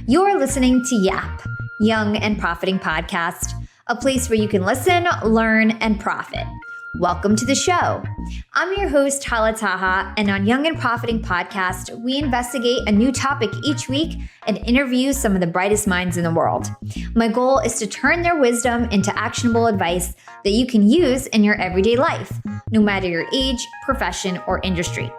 You're listening to YAP, Young and Profiting Podcast, a place where you can listen, learn, and profit. Welcome to the show. I'm your host, Hala Taha, and on Young and Profiting Podcast, we investigate a new topic each week and interview some of the brightest minds in the world. My goal is to turn their wisdom into actionable advice that you can use in your everyday life, no matter your age, profession, or industry.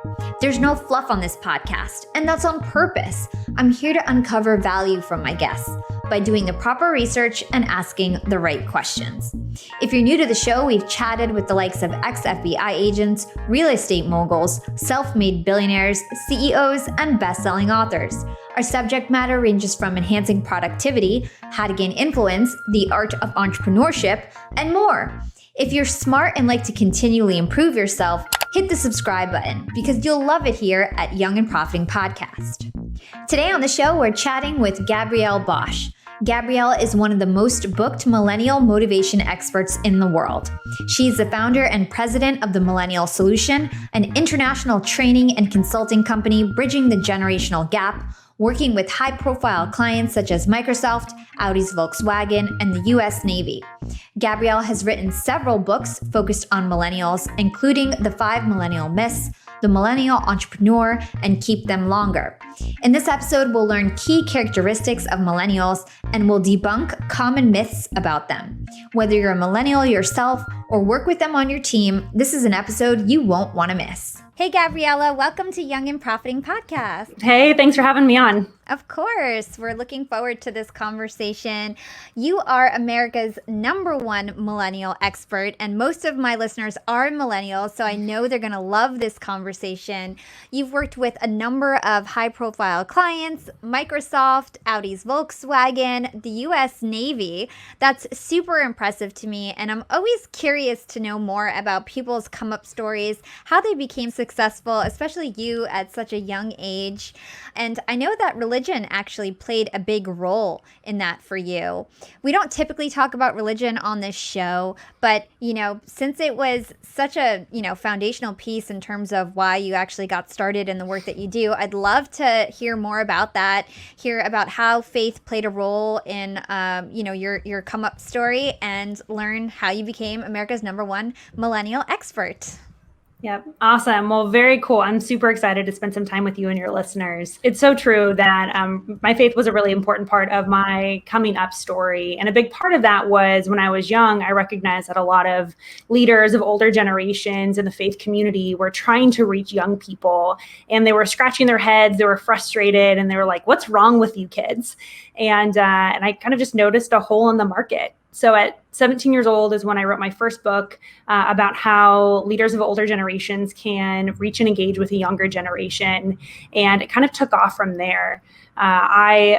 There's no fluff on this podcast, and that's on purpose. I'm here to uncover value from my guests by doing the proper research and asking the right questions. If you're new to the show, we've chatted with the likes of ex-FBI agents, real estate moguls, self-made billionaires, CEOs, and best-selling authors. Our subject matter ranges from enhancing productivity, how to gain influence, the art of entrepreneurship, and more. If you're smart and like to continually improve yourself, hit the subscribe button because you'll love it here at Young and Profiting Podcast. Today on the show, we're chatting with Gabrielle Bosche. Gabrielle is one of the most booked millennial motivation experts in the world. She's the founder and president of the Millennial Solution, an international training and consulting company bridging the generational gap, working with high-profile clients such as Microsoft, Audi's Volkswagen, and the U.S. Navy. Gabrielle has written several books focused on millennials, including the Five Millennial Myths, The Millennial Entrepreneur, and Keep Them Longer. In this episode, we'll learn key characteristics of millennials and we'll debunk common myths about them. Whether you're a millennial yourself or work with them on your team, this is an episode you won't want to miss. Hey, Gabriella, welcome to Young and Profiting Podcast. Hey, thanks for having me on. Of course. We're looking forward to this conversation. You are America's #1 millennial expert, and most of my listeners are millennials, so I know they're going to love this conversation. You've worked with a number of high-profile clients, Microsoft, Audi's Volkswagen, the U.S. Navy. That's super impressive to me, and I'm always curious to know more about people's come-up stories, how they became successful, especially you at such a young age. And I know that religion actually played a big role in that for you. We don't typically talk about religion on this show, but, since it was such a, foundational piece in terms of why you actually got started in the work that you do, I'd love to hear more about that, hear about how faith played a role in, your come-up story, and learn how you became America's #1 millennial expert. Yep. Awesome. Well, very cool. I'm super excited to spend some time with you and your listeners. It's so true that my faith was a really important part of my coming up story. And a big part of that was when I was young, I recognized that a lot of leaders of older generations in the faith community were trying to reach young people, and they were scratching their heads. They were frustrated, and they were like, "What's wrong with you kids?" And I kind of just noticed a hole in the market. So at 17 years old is when I wrote my first book about how leaders of older generations can reach and engage with a younger generation. And it kind of took off from there. I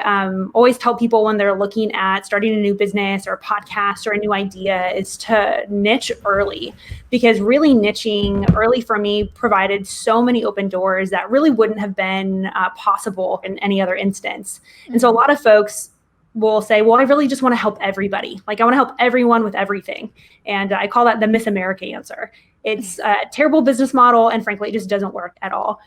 always tell people when they're looking at starting a new business or a podcast or a new idea is to niche early, because really niching early for me provided so many open doors that really wouldn't have been possible in any other instance. And so a lot of folks will say, well, I really just want to help everybody. Like, I want to help everyone with everything. And I call that the Miss America answer. It's a terrible business model, and frankly, it just doesn't work at all.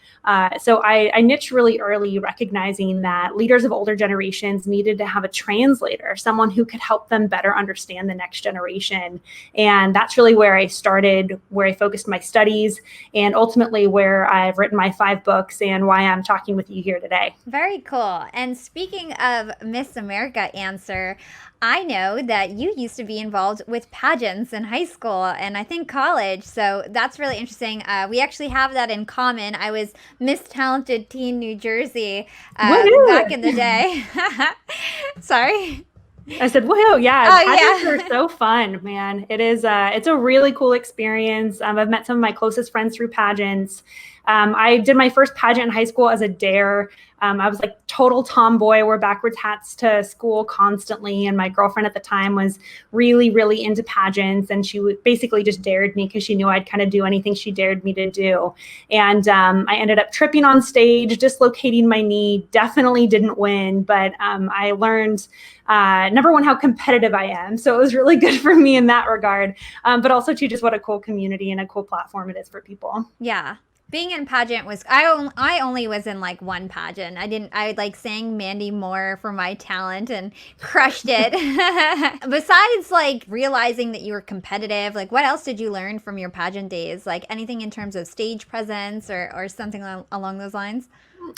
So I niched really early, recognizing that leaders of older generations needed to have a translator, someone who could help them better understand the next generation. And that's really where I started, where I focused my studies, and ultimately where I've written my 5 books and why I'm talking with you here today. Very cool. And speaking of Miss America answer, I know that you used to be involved with pageants in high school and I think college. So that's really interesting. We actually have that in common. I was Miss Talented Teen New Jersey back in the day. Sorry. I said, whoa, yeah. Pageants are so fun, man. It is, it's a really cool experience. I've met some of my closest friends through pageants. I did my first pageant in high school as a dare. I was like total tomboy, wore backwards hats to school constantly. And my girlfriend at the time was really, really into pageants. And she basically just dared me because she knew I'd kind of do anything she dared me to do. And I ended up tripping on stage, dislocating my knee, definitely didn't win. But I learned, number one, how competitive I am. So it was really good for me in that regard. But also too, just what a cool community and a cool platform it is for people. Yeah. Being in pageant was, I only was in like one pageant. I like sang Mandy Moore for my talent and crushed it. Besides like realizing that you were competitive, like what else did you learn from your pageant days? Like anything in terms of stage presence or something along those lines?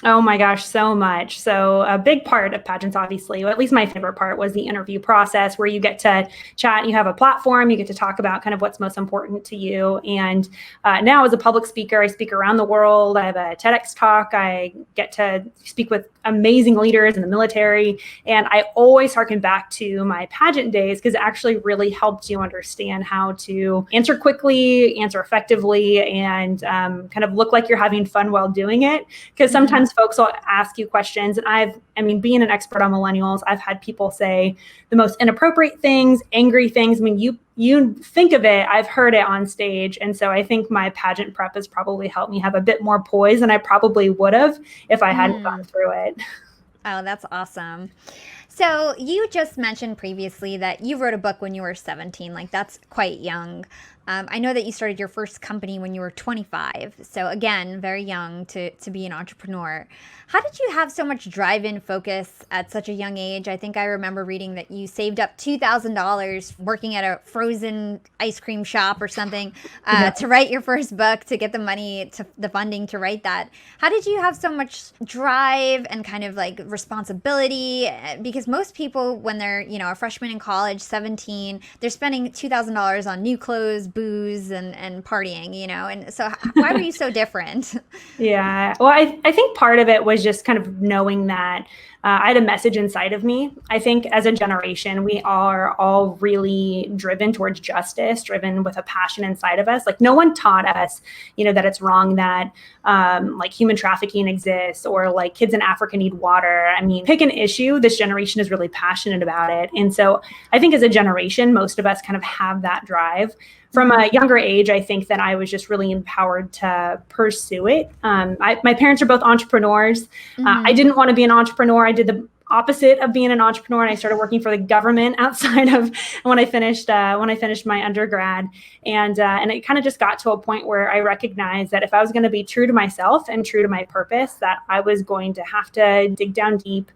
Oh my gosh, so much. So a big part of pageants, obviously, or at least my favorite part, was the interview process where you get to chat, you have a platform, you get to talk about kind of what's most important to you. And now as a public speaker, I speak around the world. I have a TEDx talk. I get to speak with amazing leaders in the military. And I always harken back to my pageant days because it actually really helped you understand how to answer quickly, answer effectively, and kind of look like you're having fun while doing it. Because sometimes folks will ask you questions. And being an expert on millennials, I've had people say the most inappropriate things, angry things. I mean, you think of it, I've heard it on stage. And so I think my pageant prep has probably helped me have a bit more poise than I probably would have if I hadn't gone through it. Oh, that's awesome. So you just mentioned previously that you wrote a book when you were 17. Like that's quite young. I know that you started your first company when you were 25. So again, very young to be an entrepreneur. How did you have so much drive and focus at such a young age? I think I remember reading that you saved up $2,000 working at a frozen ice cream shop or something to write your first book, to get the money, to the funding to write that. How did you have so much drive and kind of like responsibility? Because most people, when they're, a freshman in college, 17, they're spending $2,000 on new clothes, booze, and partying, and so why were you so different? Yeah, well, I think part of it was just kind of knowing that I had a message inside of me. I think as a generation, we are all really driven towards justice, driven with a passion inside of us. Like no one taught us, that it's wrong that like human trafficking exists or like kids in Africa need water. I mean, pick an issue, this generation is really passionate about it. And so I think as a generation, most of us kind of have that drive. From a younger age, I think that I was just really empowered to pursue it. My parents are both entrepreneurs. I didn't want to be an entrepreneur. I did the opposite of being an entrepreneur, and I started working for the government outside of when I finished my undergrad. And it kind of just got to a point where I recognized that if I was going to be true to myself and true to my purpose, that I was going to have to dig down deep,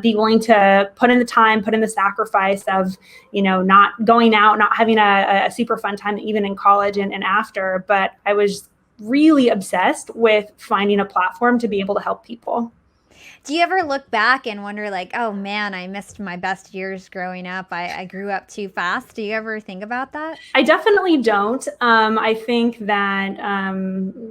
be willing to put in the time, put in the sacrifice of, not going out, not having a super fun time, even in college and after. But I was really obsessed with finding a platform to be able to help people. Do you ever look back and wonder like, oh man, I missed my best years growing up. I grew up too fast. Do you ever think about that? I definitely don't. I think that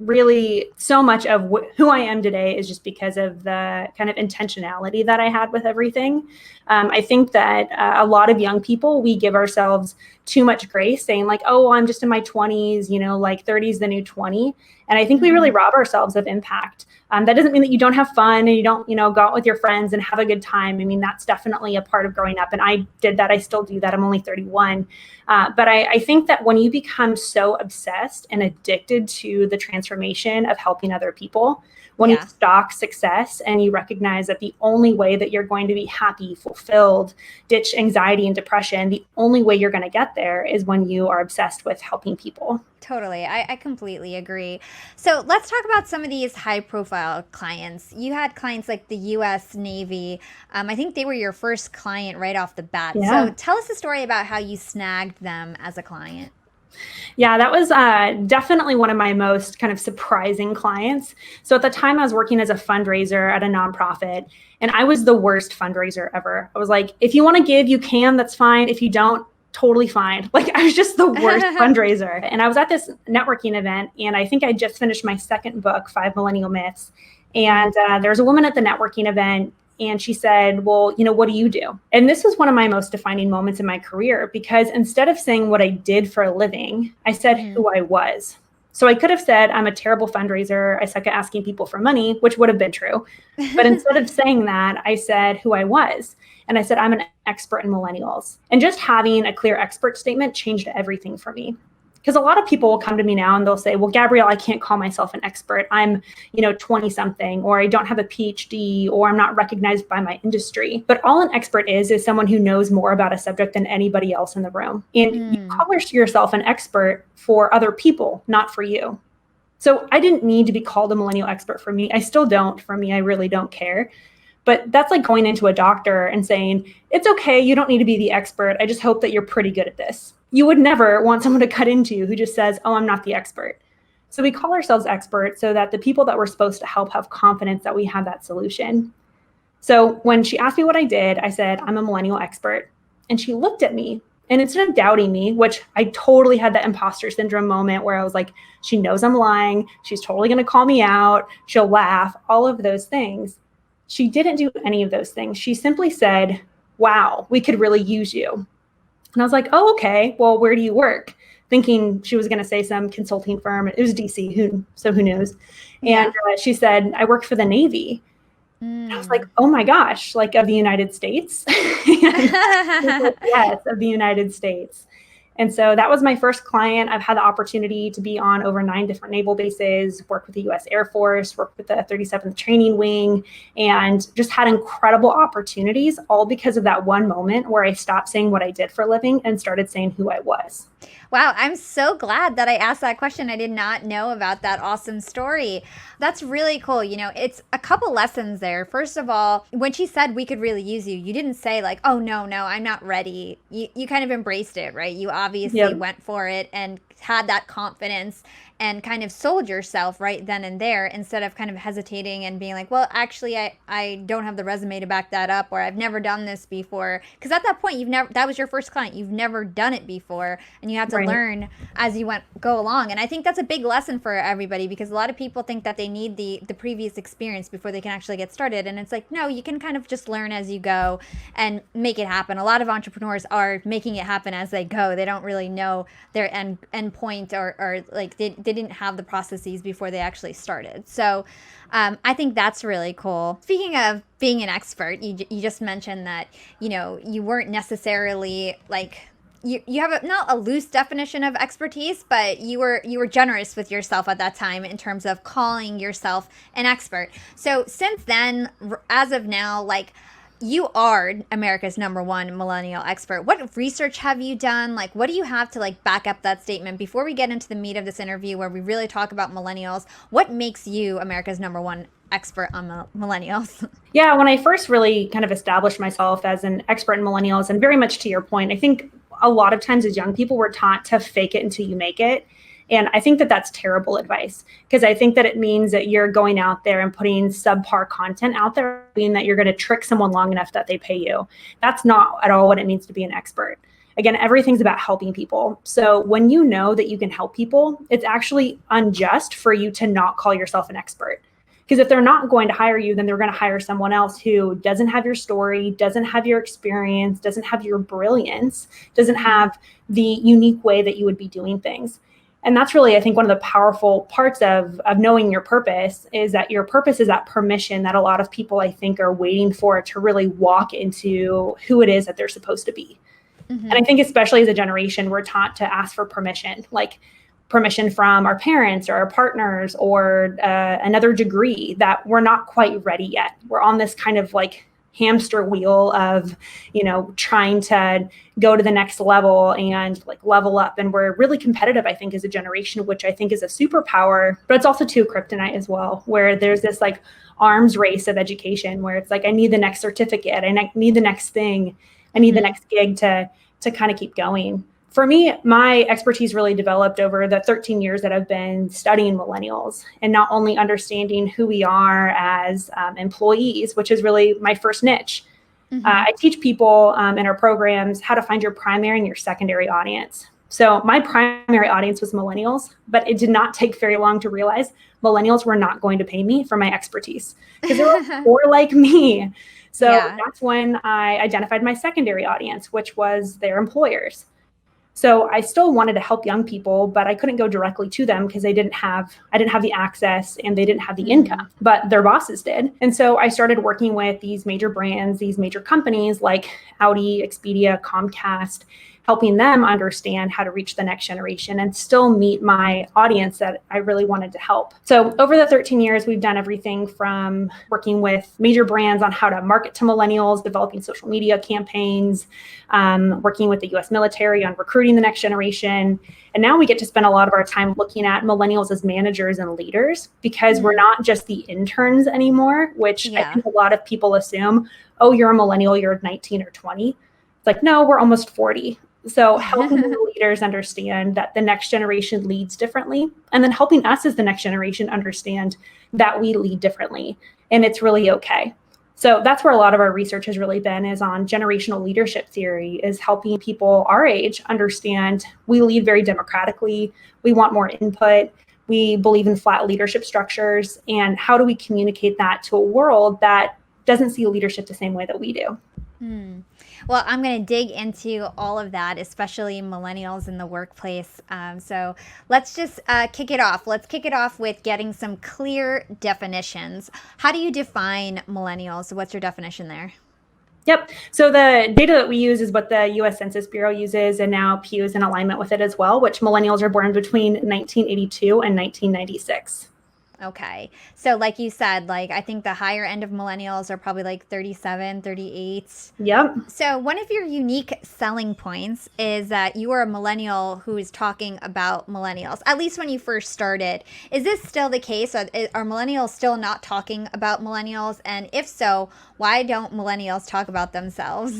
really so much of who I am today is just because of the kind of intentionality that I had with everything. I think that a lot of young people, we give ourselves too much grace saying like, oh, I'm just in my 20s, like 30 is the new 20. And I think we really rob ourselves of impact. That doesn't mean that you don't have fun and you don't, go out with your friends and have a good time. I mean, that's definitely a part of growing up. And I did that. I still do that. I'm only 31. But I think that when you become so obsessed and addicted to the transformation of helping other people, when you stalk success and you recognize that the only way that you're going to be happy, fulfilled, ditch anxiety and depression, the only way you're going to get there is when you are obsessed with helping people. Totally. I completely agree. So let's talk about some of these high profile clients. You had clients like the US Navy. I think they were your first client right off the bat. Yeah. So tell us a story about how you snagged them as a client. Yeah, that was definitely one of my most kind of surprising clients. So at the time I was working as a fundraiser at a nonprofit, and I was the worst fundraiser ever. I was like, if you want to give, you can, that's fine. If you don't, totally fine. Like I was just the worst fundraiser. And I was at this networking event, and I think I just finished my second book, Five Millennial Myths. And there was a woman at the networking event, and she said, well, what do you do? And this was one of my most defining moments in my career, because instead of saying what I did for a living, I said who I was. So I could have said, I'm a terrible fundraiser. I suck at asking people for money, which would have been true. But instead of saying that, I said who I was. And I said, I'm an expert in millennials. And just having a clear expert statement changed everything for me. Because a lot of people will come to me now and they'll say, well, Gabrielle, I can't call myself an expert. I'm, 20 something, or I don't have a PhD, or I'm not recognized by my industry. But all an expert is someone who knows more about a subject than anybody else in the room. And you call yourself an expert for other people, not for you. So I didn't need to be called a millennial expert for me. I still don't. For me, I really don't care. But that's like going into a doctor and saying, it's okay, you don't need to be the expert. I just hope that you're pretty good at this. You would never want someone to cut into you who just says, oh, I'm not the expert. So we call ourselves experts so that the people that we're supposed to help have confidence that we have that solution. So when she asked me what I did, I said, I'm a millennial expert. And she looked at me, and instead of doubting me, which I totally had that imposter syndrome moment where I was like, she knows I'm lying. She's totally going to call me out. She'll laugh, all of those things. She didn't do any of those things. She simply said, wow, we could really use you. And I was like, oh, okay, well, where do you work? Thinking she was going to say some consulting firm. It was DC, who knows? And she said, I work for the Navy. And I was like, oh my gosh, like of the United States? Yes, of the United States. And so that was my first client. I've had the opportunity to be on over 9 different naval bases, work with the US Air Force, work with the 37th Training Wing, and just had incredible opportunities, all because of that one moment where I stopped saying what I did for a living and started saying who I was. Wow, I'm so glad that I asked that question. I did not know about that awesome story. That's really cool. You know, it's a couple lessons there. First of all, when she said we could really use you, you didn't say like, oh, no, I'm not ready. You kind of embraced it, right? You obviously went for it and had that confidence and kind of sold yourself right then and there, instead of kind of hesitating and being like, well, actually, I don't have the resume to back that up, or I've never done this before. Because at that point, that was your first client. You've never done it before, and you have to learn as you go along. And I think that's a big lesson for everybody, because a lot of people think that they need the previous experience before they can actually get started. And it's like, no, you can kind of just learn as you go and make it happen. A lot of entrepreneurs are making it happen as they go. They don't really know their end point, or like they didn't have the processes before they actually started. So I think that's really cool. Speaking of being an expert, you just mentioned that, you know, you weren't necessarily like, you have not a loose definition of expertise, but you were generous with yourself at that time in terms of calling yourself an expert. So since then, as of now, like, you are America's #1 millennial expert. What research have you done? Like, what do you have to like back up that statement? Before we get into the meat of this interview where we really talk about millennials, what makes you America's #1 expert on millennials? Yeah, when I first really kind of established myself as an expert in millennials, and very much to your point, I think a lot of times as young people, we're taught to fake it until you make it. And I think that that's terrible advice, because I think that it means that you're going out there and putting subpar content out there, meaning that you're going to trick someone long enough that they pay you. That's not at all what it means to be an expert. Again, everything's about helping people. So when you know that you can help people, it's actually unjust for you to not call yourself an expert. Because if they're not going to hire you, then they're going to hire someone else who doesn't have your story, doesn't have your experience, doesn't have your brilliance, doesn't have the unique way that you would be doing things. And that's really, I think, one of the powerful parts of knowing your purpose, is that your purpose is that permission that a lot of people, I think, are waiting for to really walk into who it is that they're supposed to be. And I think especially as a generation, we're taught to ask for permission, like permission from our parents or our partners, or another degree, that we're not quite ready yet. We're on this kind of like hamster wheel of, you know, trying to go to the next level and like level up. And we're really competitive, I think, as a generation, which I think is a superpower, but it's also too kryptonite as well, where there's this like arms race of education where it's like, I need the next certificate, I need the next thing, I need the next gig to kind of keep going. For me, my expertise really developed over the 13 years that I've been studying millennials, and not only understanding who we are as employees, which is really my first niche. I teach people in our programs how to find your primary and your secondary audience. So my primary audience was millennials, but it did not take very long to realize millennials were not going to pay me for my expertise, because they were more like me. So that's when I identified my secondary audience, which was their employers. So I still wanted to help young people, but I couldn't go directly to them because I didn't have the access and they didn't have the income, but their bosses did. And so I started working with these major brands, these major companies like Audi, Expedia, Comcast, helping them understand how to reach the next generation and still meet my audience that I really wanted to help. So over the 13 years, we've done everything from working with major brands on how to market to millennials, developing social media campaigns, working with the US military on recruiting the next generation. And now we get to spend a lot of our time looking at millennials as managers and leaders, because we're not just the interns anymore, which I think a lot of people assume, oh, you're a millennial, you're 19 or 20. It's like, no, we're almost 40. So helping the leaders understand that the next generation leads differently, and then helping us as the next generation understand that we lead differently, and it's really okay. So that's where a lot of our research has really been, is on generational leadership theory, is helping people our age understand we lead very democratically, we want more input, we believe in flat leadership structures, and how do we communicate that to a world that doesn't see leadership the same way that we do. Well, I'm going to dig into all of that, especially millennials in the workplace. So let's just kick it off. Let's kick it off with getting some clear definitions. How do you define millennials? What's your definition there? Yep. So the data that we use is what the US Census Bureau uses, and now Pew is in alignment with it as well, which millennials are born between 1982 and 1996. Okay. So like you said, like I think the higher end of millennials are probably like 37, 38. Yep. So one of your unique selling points is that you are a millennial who is talking about millennials, at least when you first started. Is this still the case? Are millennials still not talking about millennials? And if so, why don't millennials talk about themselves?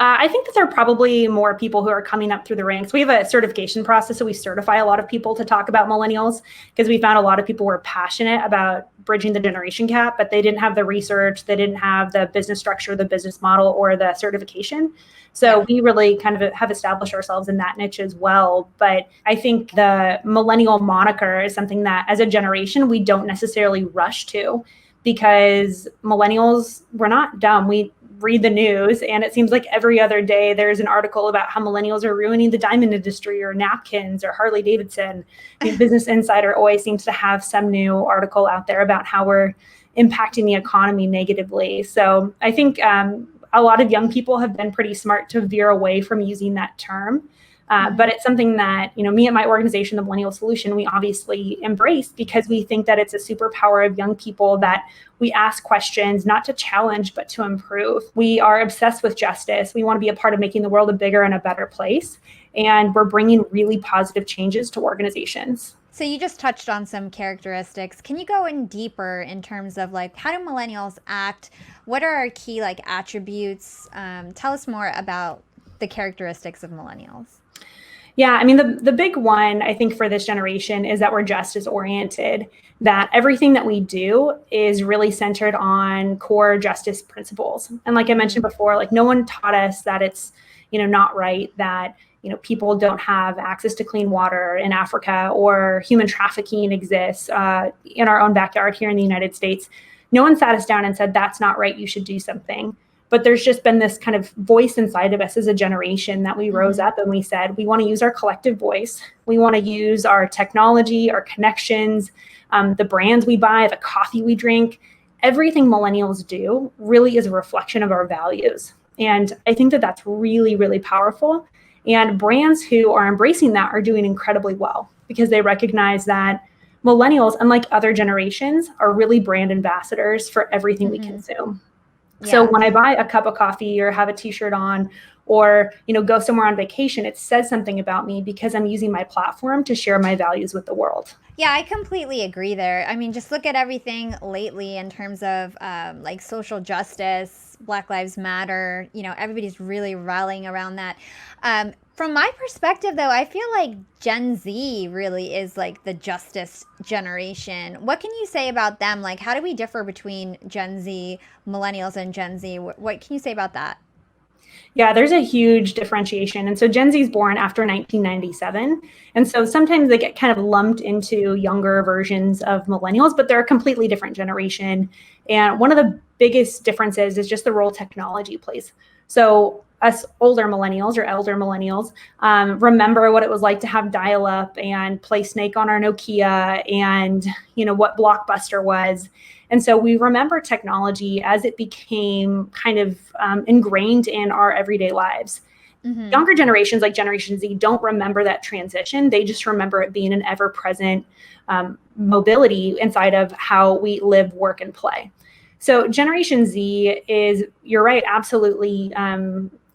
I think that there are probably more people who are coming up through the ranks. We have a certification process, so we certify a lot of people to talk about millennials, because we found a lot of people were passionate about bridging the generation gap, but they didn't have the research, they didn't have the business structure, the business model, or the certification. So we really kind of have established ourselves in that niche as well. But I think the millennial moniker is something that as a generation, we don't necessarily rush to, because millennials, we're not dumb. We read the news, and it seems like every other day there's an article about how millennials are ruining the diamond industry or napkins or Harley Davidson. Business Insider always seems to have some new article out there about how we're impacting the economy negatively. So I think a lot of young people have been pretty smart to veer away from using that term. But it's something that, me and my organization, the Millennial Solution, we obviously embrace, because we think that it's a superpower of young people that we ask questions, not to challenge, but to improve. We are obsessed with justice. We want to be a part of making the world a bigger and a better place. And we're bringing really positive changes to organizations. So you just touched on some characteristics. Can you go in deeper in terms of like, how do millennials act? What are our key attributes? Tell us more about the characteristics of millennials. Yeah, I mean, the big one, I think, for this generation is that we're justice oriented, that everything that we do is really centered on core justice principles. And like I mentioned before, like no one taught us that it's, not right that, people don't have access to clean water in Africa, or human trafficking exists in our own backyard here in the United States. No one sat us down and said, that's not right, you should do something. But there's just been this kind of voice inside of us as a generation that we rose up and we said, we want to use our collective voice. We want to use our technology, our connections, the brands we buy, the coffee we drink. Everything millennials do really is a reflection of our values. And I think that that's really, really powerful. And brands who are embracing that are doing incredibly well, because they recognize that millennials, unlike other generations, are really brand ambassadors for everything we consume. Yeah. So when I buy a cup of coffee or have a t-shirt on, or, go somewhere on vacation, it says something about me, because I'm using my platform to share my values with the world. Yeah, I completely agree there. I mean, just look at everything lately in terms of like social justice, Black Lives Matter, everybody's really rallying around that. From my perspective, though, I feel like Gen Z really is like the justice generation. What can you say about them? Like, how do we differ between Gen Z, millennials, and Gen Z? What can you say about that? Yeah, there's a huge differentiation. And so Gen Z is born after 1997. And so sometimes they get kind of lumped into younger versions of millennials, but they're a completely different generation. And one of the biggest differences is just the role technology plays. So us older millennials or elder millennials remember what it was like to have dial-up and play Snake on our Nokia, and what Blockbuster was. And so we remember technology as it became kind of ingrained in our everyday lives. Younger generations, like Generation Z, don't remember that transition. They just remember it being an ever-present mobility inside of how we live, work, and play. So Generation Z is, you're right, absolutely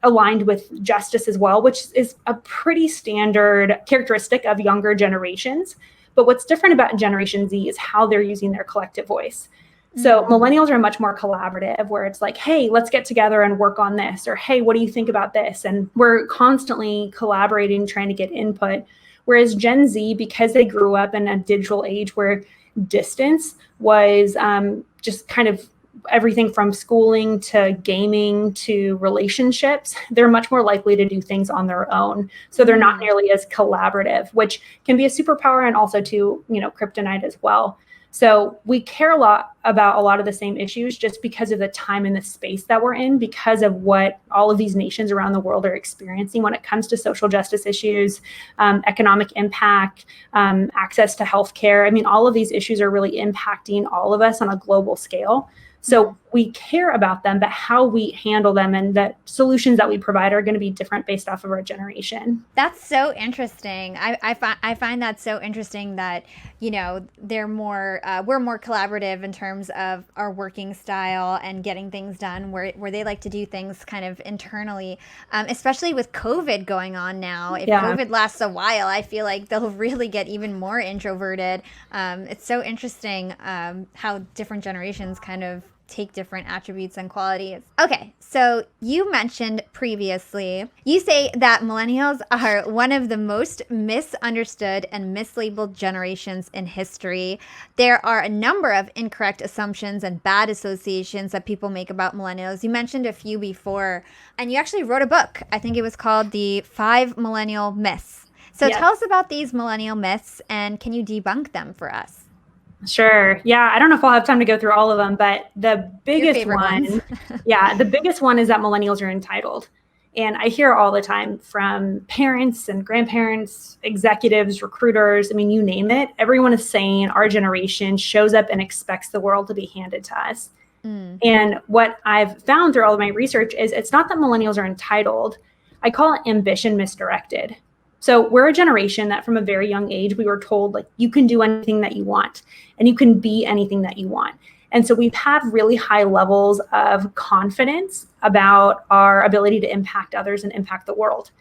aligned with justice as well, which is a pretty standard characteristic of younger generations. But what's different about Generation Z is how they're using their collective voice. So millennials are much more collaborative, where it's like, hey, let's get together and work on this, or hey, what do you think about this? And we're constantly collaborating, trying to get input. Whereas Gen Z, because they grew up in a digital age where distance was just kind of everything from schooling to gaming to relationships, they're much more likely to do things on their own. So they're not nearly as collaborative, which can be a superpower and also to, kryptonite as well. So we care a lot about a lot of the same issues just because of the time and the space that we're in, because of what all of these nations around the world are experiencing when it comes to social justice issues, economic impact, access to healthcare. I mean, all of these issues are really impacting all of us on a global scale. So we care about them, but how we handle them and the solutions that we provide are going to be different based off of our generation. That's so interesting. I find that so interesting that, we're more collaborative in terms of our working style and getting things done, where they like to do things kind of internally, especially with COVID going on now. If COVID lasts a while, I feel like they'll really get even more introverted. It's so interesting how different generations kind of take different attributes and qualities. Okay, so you mentioned previously, you say that millennials are one of the most misunderstood and mislabeled generations in history. There are a number of incorrect assumptions and bad associations that people make about millennials. You mentioned a few before, and you actually wrote a book. I think it was called the Five Millennial Myths. So tell us about these millennial myths, and can you debunk them for us? Sure. Yeah. I don't know if I'll have time to go through all of them, but the biggest one, the biggest one is that millennials are entitled. And I hear all the time from parents and grandparents, executives, recruiters. I mean, you name it. Everyone is saying our generation shows up and expects the world to be handed to us. And what I've found through all of my research is it's not that millennials are entitled. I call it ambition misdirected. So we're a generation that from a very young age, we were told, like, you can do anything that you want and you can be anything that you want. And so we've had really high levels of confidence about our ability to impact others and impact the world.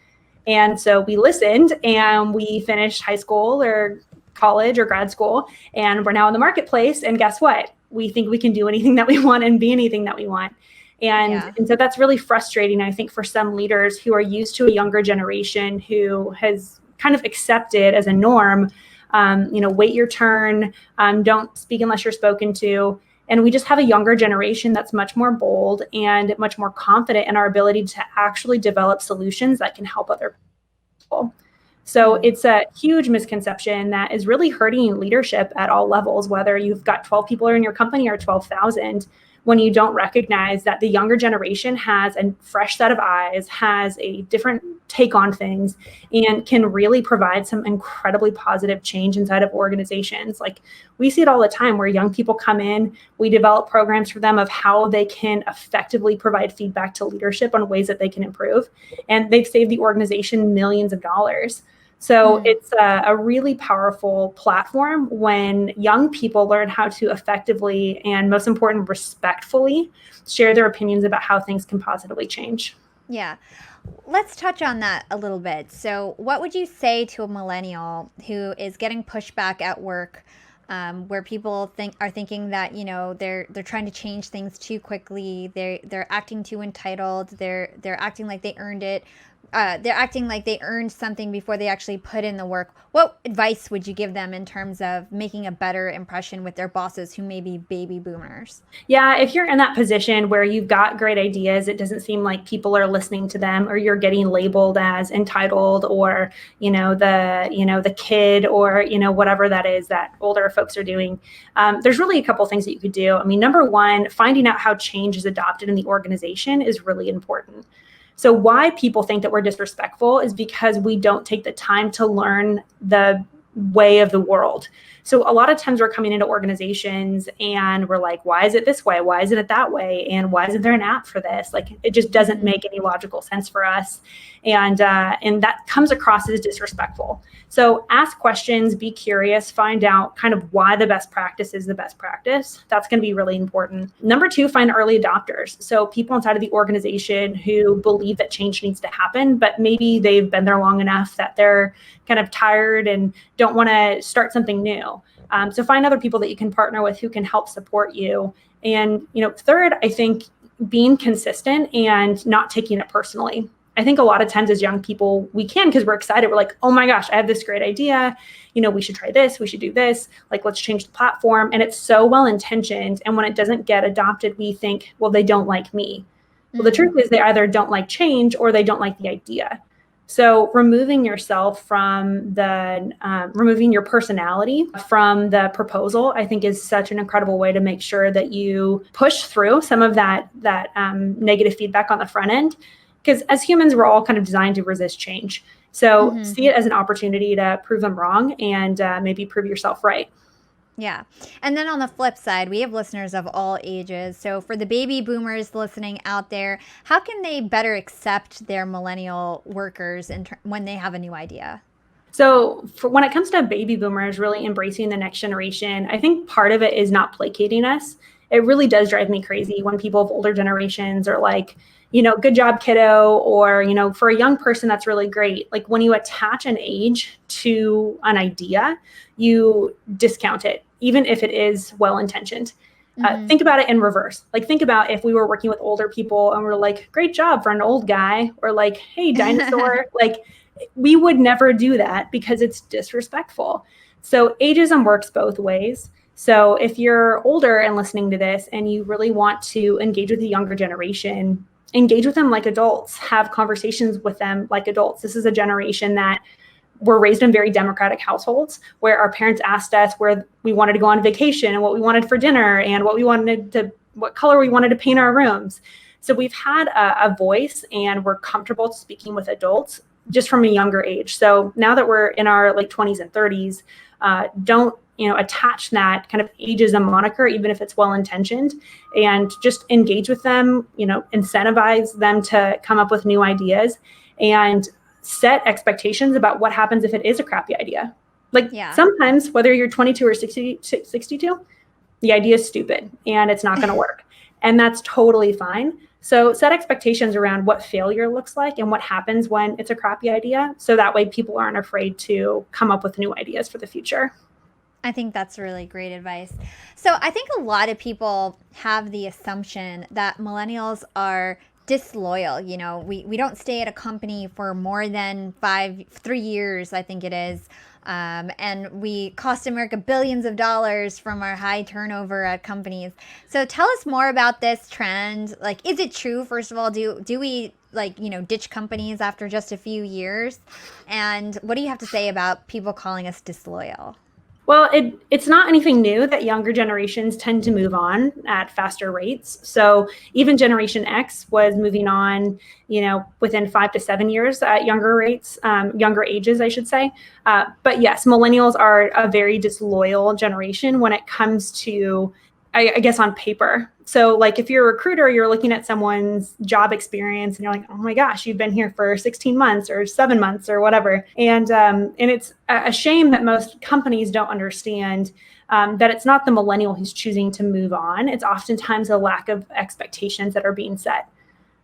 And so we listened and we finished high school or college or grad school, and we're now in the marketplace. And guess what? We think we can do anything that we want and be anything that we want. And so that's really frustrating, I think, for some leaders who are used to a younger generation who has kind of accepted as a norm, wait your turn, don't speak unless you're spoken to. And we just have a younger generation that's much more bold and much more confident in our ability to actually develop solutions that can help other people. So it's a huge misconception that is really hurting leadership at all levels, whether you've got 12 people in your company or 12,000. When you don't recognize that the younger generation has a fresh set of eyes, has a different take on things, and can really provide some incredibly positive change inside of organizations. Like, we see it all the time where young people come in, we develop programs for them of how they can effectively provide feedback to leadership on ways that they can improve. And they've saved the organization millions of dollars. So it's a really powerful platform when young people learn how to effectively and, most important, respectfully share their opinions about how things can positively change. Yeah. Let's touch on that a little bit. So what would you say to a millennial who is getting pushback at work, where people are thinking that, they're trying to change things too quickly, they're acting too entitled, they're acting like they earned it, they're acting like they earned something before they actually put in the work? What advice would you give them in terms of making a better impression with their bosses who may be baby boomers? Yeah, if you're in that position where you've got great ideas, it doesn't seem like people are listening to them, or you're getting labeled as entitled, or the kid, or whatever that is that older folks are doing. There's really a couple things that you could do. I mean, number one, finding out how change is adopted in the organization is really important. So why people think that we're disrespectful is because we don't take the time to learn the way of the world. So a lot of times we're coming into organizations and we're like, why is it this way? Why isn't it that way? And why isn't there an app for this? Like, it just doesn't make any logical sense for us. And that comes across as disrespectful. So ask questions, be curious, find out kind of why the best practice is the best practice. That's going to be really important. Number two, find early adopters. So people inside of the organization who believe that change needs to happen, but maybe they've been there long enough that they're kind of tired and don't want to start something new. So find other people that you can partner with who can help support you. And, third, I think being consistent and not taking it personally. I think a lot of times as young people, we can, because we're excited. We're like, oh my gosh, I have this great idea. We should try this. We should do this. Like, let's change the platform. And it's so well-intentioned. And when it doesn't get adopted, we think, well, they don't like me. Well, the truth is they either don't like change or they don't like the idea. So removing yourself from removing your personality from the proposal, I think is such an incredible way to make sure that you push through some of that negative feedback on the front end. Because as humans, we're all kind of designed to resist change. So see it as an opportunity to prove them wrong and maybe prove yourself right. Yeah. And then on the flip side, we have listeners of all ages. So for the baby boomers listening out there, how can they better accept their millennial workers when they have a new idea? So when it comes to baby boomers really embracing the next generation, I think part of it is not placating us. It really does drive me crazy when people of older generations are like, good job, kiddo, or, for a young person, that's really great. Like, when you attach an age to an idea, you discount it, even if it is well-intentioned. Think about it in reverse. Like, think about if we were working with older people and we're like, great job for an old guy, or like, hey, dinosaur, like, we would never do that because it's disrespectful. So ageism works both ways. So if you're older and listening to this and you really want to engage with the younger generation, engage with them like adults, have conversations with them like adults. This is a generation that were raised in very democratic households where our parents asked us where we wanted to go on vacation and what we wanted for dinner and what color we wanted to paint our rooms. So we've had a voice and we're comfortable speaking with adults just from a younger age. So now that we're in our late 20s and 30s, don't attach that kind of ageism moniker, even if it's well-intentioned, and just engage with them, incentivize them to come up with new ideas and set expectations about what happens if it is a crappy idea. Sometimes, whether you're 22 or 62, the idea is stupid and it's not going to work. And that's totally fine. So set expectations around what failure looks like and what happens when it's a crappy idea. So that way people aren't afraid to come up with new ideas for the future. I think that's really great advice. So I think a lot of people have the assumption that millennials are disloyal. We don't stay at a company for more than 3 years, I think it is. And we cost America billions of dollars from our high turnover at companies. So tell us more about this trend. Like, is it true? First of all, do we ditch companies after just a few years? And what do you have to say about people calling us disloyal? Well, it's not anything new that younger generations tend to move on at faster rates. So even Generation X was moving on, within 5 to 7 years at younger rates, younger ages, I should say. But yes, millennials are a very disloyal generation when it comes to, I guess, on paper. So like if you're a recruiter, you're looking at someone's job experience and you're like, oh my gosh, you've been here for 16 months or 7 months or whatever. And it's a shame that most companies don't understand that it's not the millennial who's choosing to move on. It's oftentimes a lack of expectations that are being set.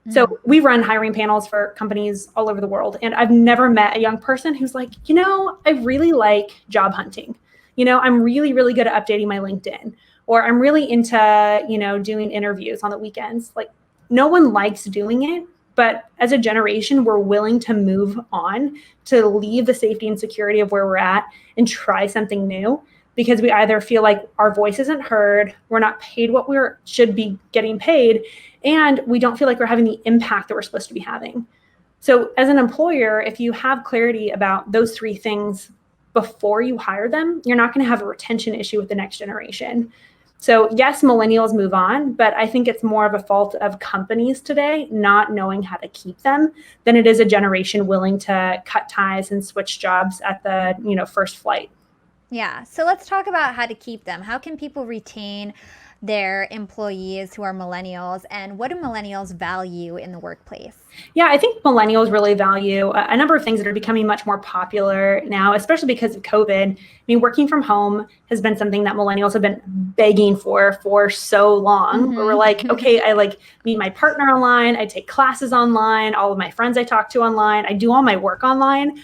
So we run hiring panels for companies all over the world. And I've never met a young person who's like, I really like job hunting. I'm really, really good at updating my LinkedIn. Or I'm really into, doing interviews on the weekends. Like, no one likes doing it, but as a generation, we're willing to move on, to leave the safety and security of where we're at and try something new, because we either feel like our voice isn't heard, we're not paid what we should be getting paid, and we don't feel like we're having the impact that we're supposed to be having. So as an employer, if you have clarity about those three things before you hire them, you're not going to have a retention issue with the next generation. So yes, millennials move on, but I think it's more of a fault of companies today not knowing how to keep them than it is a generation willing to cut ties and switch jobs at the first flight. Yeah. So let's talk about how to keep them. How can people retain their employees who are millennials, and what do millennials value in the workplace? Yeah, I think millennials really value a number of things that are becoming much more popular now, especially because of COVID. I mean, working from home has been something that millennials have been begging for so long. But we're like, okay, I like meet my partner online, I take classes online, all of my friends I talk to online, I do all my work online,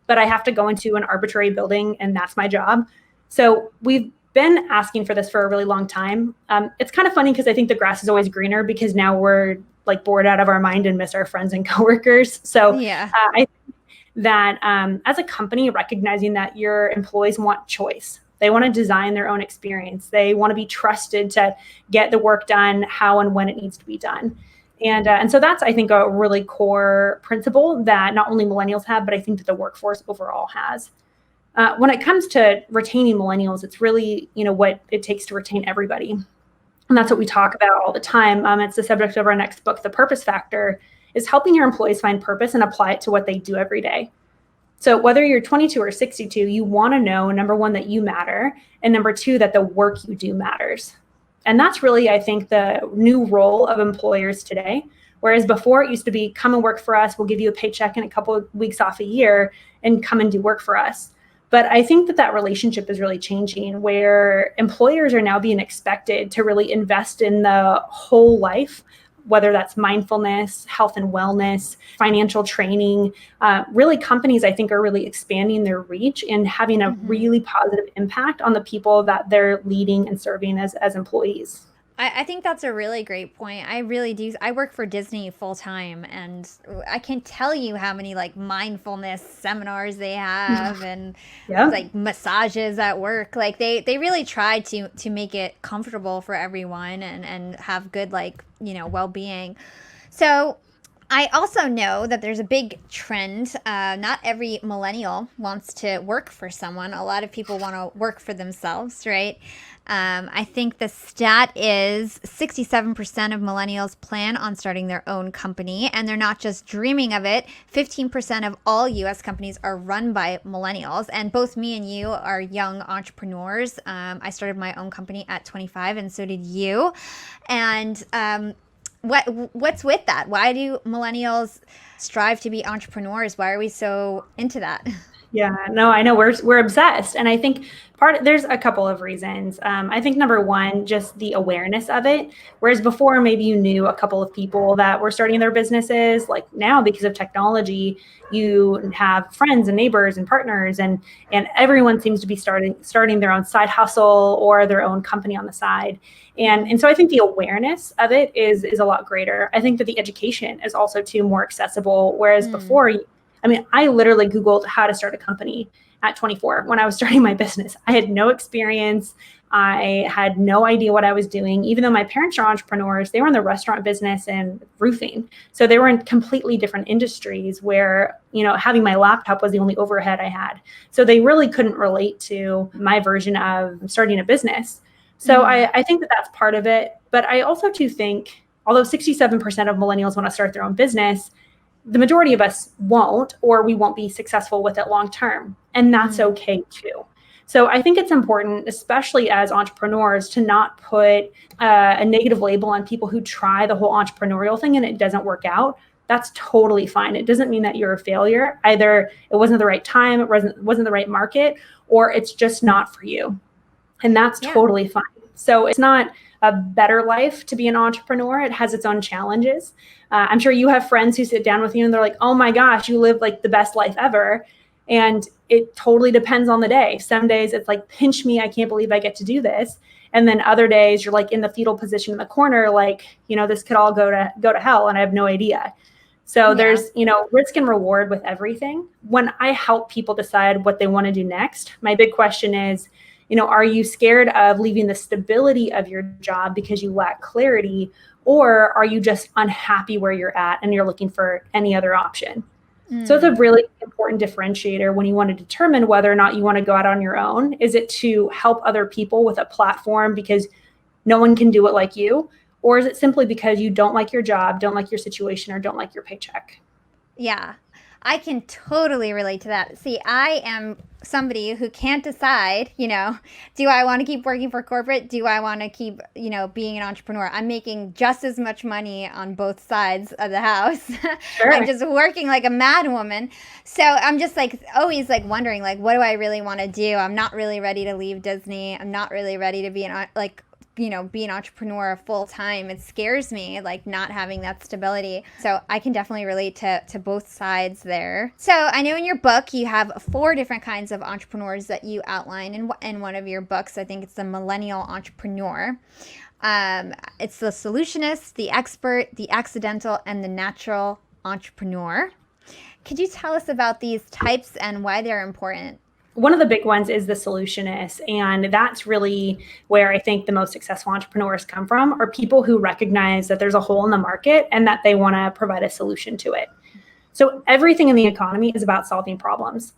but I have to go into an arbitrary building and that's my job. So we've been asking for this for a really long time. It's kind of funny because I think the grass is always greener because now we're like bored out of our mind and miss our friends and coworkers. So Yeah. I think that as a company, recognizing that your employees want choice. They want to design their own experience. They want to be trusted to get the work done how and when it needs to be done. And so that's, I think, a really core principle that not only millennials have, but I think that the workforce overall has. When it comes to retaining millennials, it's really, what it takes to retain everybody. And that's what we talk about all the time. It's the subject of our next book, The Purpose Factor, is helping your employees find purpose and apply it to what they do every day. So whether you're 22 or 62, you want to know, number one, that you matter, and number two, that the work you do matters. And that's really, I think, the new role of employers today. Whereas before it used to be, come and work for us, we'll give you a paycheck and a couple of weeks off a year and come and do work for us. But I think that relationship is really changing, where employers are now being expected to really invest in the whole life, whether that's mindfulness, health and wellness, financial training. Really, companies, I think, are really expanding their reach and having a really positive impact on the people that they're leading and serving as employees. I think that's a really great point. I really do. I work for Disney full time, and I can't tell you how many like mindfulness seminars they have and like massages at work. Like they really try to make it comfortable for everyone and have good well-being. So I also know that there's a big trend. Not every millennial wants to work for someone. A lot of people want to work for themselves, right? I think the stat is 67% of millennials plan on starting their own company, and they're not just dreaming of it. 15% of all U.S. companies are run by millennials, and both me and you are young entrepreneurs. I started my own company at 25, and so did you. And what's with that? Why do millennials strive to be entrepreneurs? Why are we so into that? Yeah, no, I know we're obsessed. And I think there's a couple of reasons. I think number one, just the awareness of it. Whereas before, maybe you knew a couple of people that were starting their businesses. Like now, because of technology, you have friends and neighbors and partners, and everyone seems to be starting their own side hustle or their own company on the side. And so I think the awareness of it is a lot greater. I think that the education is also more accessible. Whereas before, I literally Googled how to start a company at 24 when I was starting my business. I had no experience. I had no idea what I was doing. Even though my parents are entrepreneurs, they were in the restaurant business and roofing. So they were in completely different industries where, having my laptop was the only overhead I had. So they really couldn't relate to my version of starting a business. So I think that that's part of it. But I also too think, although 67% of millennials want to start their own business, the majority of us won't, or we won't be successful with it long term. And that's okay too. So I think it's important, especially as entrepreneurs, to not put a negative label on people who try the whole entrepreneurial thing and it doesn't work out. That's totally fine. It doesn't mean that you're a failure. Either it wasn't the right time, it wasn't the right market, or it's just not for you. And that's totally fine. So it's not a better life to be an entrepreneur. It has its own challenges. I'm sure you have friends who sit down with you and they're like, oh my gosh, you live like the best life ever. And it totally depends on the day. Some days it's like, pinch me, I can't believe I get to do this. And then other days you're like in the fetal position in the corner, like, this could all go to hell and I have no idea. So there's, risk and reward with everything. When I help people decide what they want to do next, my big question is, are you scared of leaving the stability of your job because you lack clarity, or are you just unhappy where you're at and you're looking for any other option? So it's a really important differentiator when you want to determine whether or not you want to go out on your own. Is it to help other people with a platform because no one can do it like you? Or is it simply because you don't like your job, don't like your situation, or don't like your paycheck? Yeah. I can totally relate to that. See, I am somebody who can't decide, do I want to keep working for corporate? Do I want to keep, being an entrepreneur? I'm making just as much money on both sides of the house. Sure. I'm just working like a mad woman. So I'm just like always like wondering, like, what do I really want to do? I'm not really ready to leave Disney. I'm not really ready to be be an entrepreneur full time. It scares me, like not having that stability. So I can definitely relate to both sides there. So I know in your book, you have 4 different kinds of entrepreneurs that you outline in one of your books. I think it's the Millennial Entrepreneur. It's the solutionist, the expert, the accidental, and the natural entrepreneur. Could you tell us about these types and why they're important? One of the big ones is the solutionist. And that's really where I think the most successful entrepreneurs come from, are people who recognize that there's a hole in the market and that they want to provide a solution to it. So everything in the economy is about solving problems.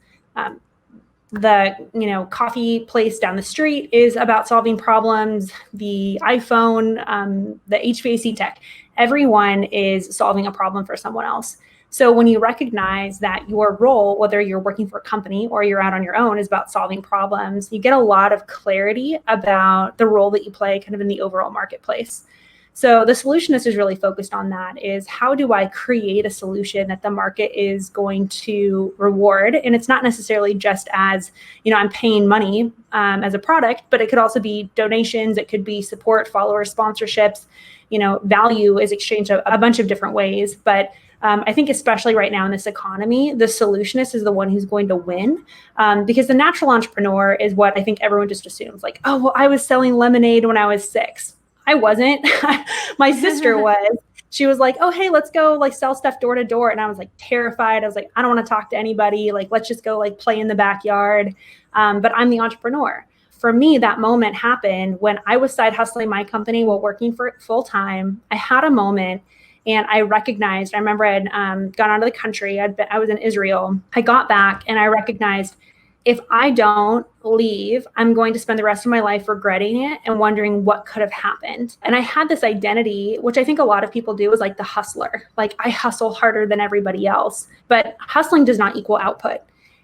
The coffee place down the street is about solving problems. The iPhone, the HVAC tech, everyone is solving a problem for someone else. So when you recognize that your role, whether you're working for a company or you're out on your own, is about solving problems, you get a lot of clarity about the role that you play kind of in the overall marketplace. So the solutionist is really focused on that, is how do I create a solution that the market is going to reward? And it's not necessarily just as, I'm paying money as a product, but it could also be donations. It could be support, followers, sponsorships. Value is exchanged a bunch of different ways. But I think especially right now in this economy, the solutionist is the one who's going to win, because the natural entrepreneur is what I think everyone just assumes, like, oh, well, I was selling lemonade when I was 6. I wasn't. My sister was. She was like, oh, hey, let's go like sell stuff door to door. And I was like terrified. I was like, I don't want to talk to anybody. Like, let's just go like play in the backyard. But I'm the entrepreneur. For me, that moment happened when I was side hustling my company while working for it full time. I had a moment. And I remember I had gone out of the country. I was in Israel. I got back and I recognized, if I don't leave, I'm going to spend the rest of my life regretting it and wondering what could have happened. And I had this identity, which I think a lot of people do, is like the hustler. Like, I hustle harder than everybody else, but hustling does not equal output.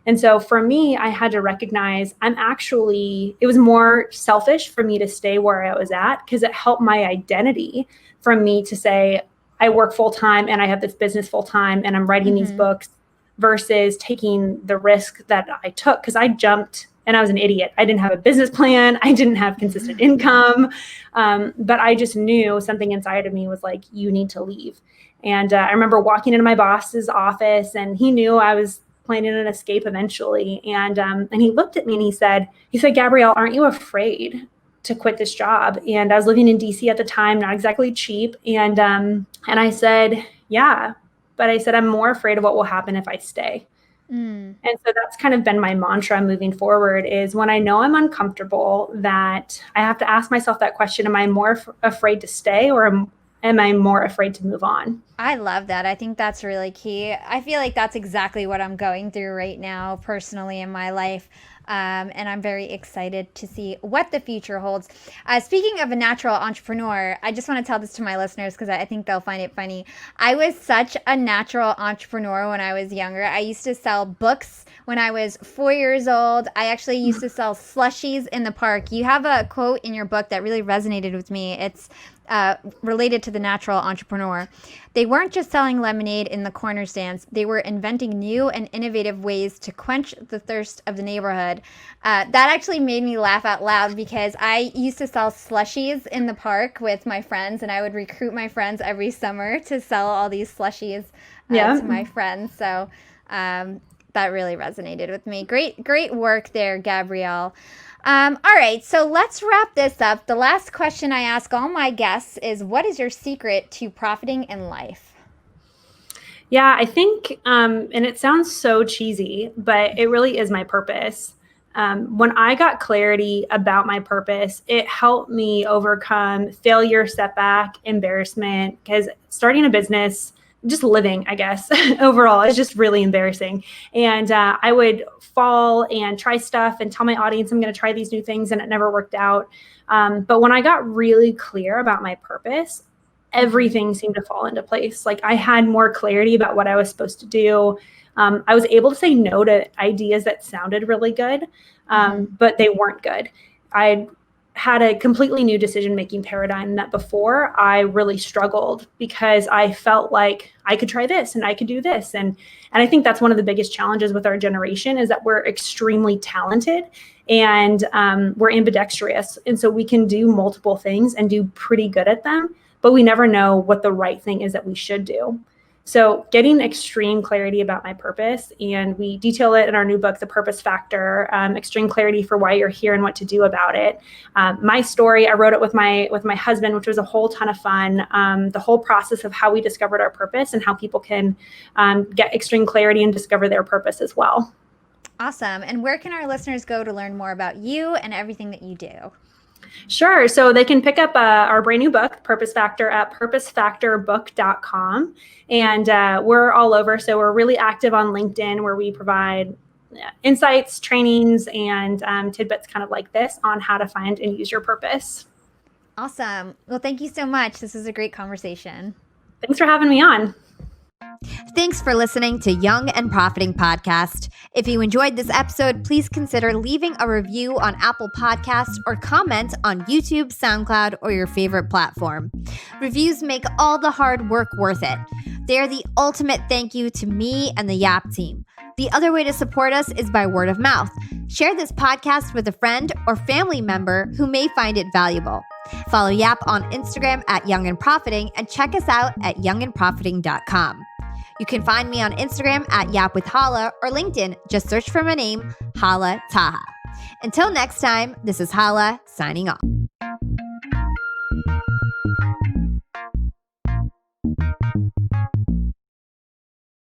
And so for me, I had to recognize it was more selfish for me to stay where I was at, because it helped my identity for me to say, I work full time and I have this business full time and I'm writing these books, versus taking the risk that I took, because I jumped and I was an idiot. I didn't have a business plan. I didn't have consistent income. But I just knew something inside of me was like, you need to leave. And I remember walking into my boss's office, and he knew I was planning an escape eventually. And he looked at me and he said, Gabrielle, aren't you afraid to quit this job? And I was living in DC at the time, not exactly cheap. And I said, yeah. But I said, I'm more afraid of what will happen if I stay. And so that's kind of been my mantra moving forward, is when I know I'm uncomfortable, that I have to ask myself that question, am I more afraid to stay, or am I more afraid to move on? I love that. I think that's really key. I feel like that's exactly what I'm going through right now personally in my life. And I'm very excited to see what the future holds. Speaking of a natural entrepreneur, I just want to tell this to my listeners because I think they'll find it funny. I was such a natural entrepreneur when I was younger. I used to sell books when I was 4 years old. I actually used to sell slushies in the park. You have a quote in your book that really resonated with me. It's related to the natural entrepreneur. They weren't just selling lemonade in the corner stands. They were inventing new and innovative ways to quench the thirst of the neighborhood. That actually made me laugh out loud, because I used to sell slushies in the park with my friends, and I would recruit my friends every summer to sell all these slushies to my friends. So that really resonated with me. Great work there, Gabrielle. All right, so let's wrap this up. The last question I ask all my guests is, what is your secret to profiting in life? Yeah, I think, and it sounds so cheesy, but it really is my purpose. When I got clarity about my purpose, it helped me overcome failure, setback, embarrassment, because starting a business, just living, I guess, overall, is just really embarrassing. And I would fall and try stuff and tell my audience I'm going to try these new things, and it never worked out. But when I got really clear about my purpose, everything seemed to fall into place. Like, I had more clarity about what I was supposed to do. I was able to say no to ideas that sounded really good, but they weren't good. I had a completely new decision-making paradigm that before I really struggled because I felt like I could try this and I could do this. And I think that's one of the biggest challenges with our generation is that we're extremely talented and we're ambidextrous. And so we can do multiple things and do pretty good at them, but we never know what the right thing is that we should do. So getting extreme clarity about my purpose, and we detail it in our new book, The Purpose Factor, extreme clarity for why you're here and what to do about it. My story, I wrote it with my husband, which was a whole ton of fun. The whole process of how we discovered our purpose and how people can get extreme clarity and discover their purpose as well. Awesome. And where can our listeners go to learn more about you and everything that you do? Sure. So they can pick up our brand new book, Purpose Factor, at purposefactorbook.com. And we're all over. So we're really active on LinkedIn, where we provide insights, trainings, and tidbits kind of like this on how to find and use your purpose. Awesome. Well, thank you so much. This was a great conversation. Thanks for having me on. Thanks for listening to Young and Profiting Podcast. If you enjoyed this episode, please consider leaving a review on Apple Podcasts or comment on YouTube, SoundCloud, or your favorite platform. Reviews make all the hard work worth it. They are the ultimate thank you to me and the YAP team. The other way to support us is by word of mouth. Share this podcast with a friend or family member who may find it valuable. Follow YAP on Instagram at Young and Profiting and check us out at youngandprofiting.com. You can find me on Instagram at YAP with Hala or LinkedIn. Just search for my name, Hala Taha. Until next time, this is Hala signing off.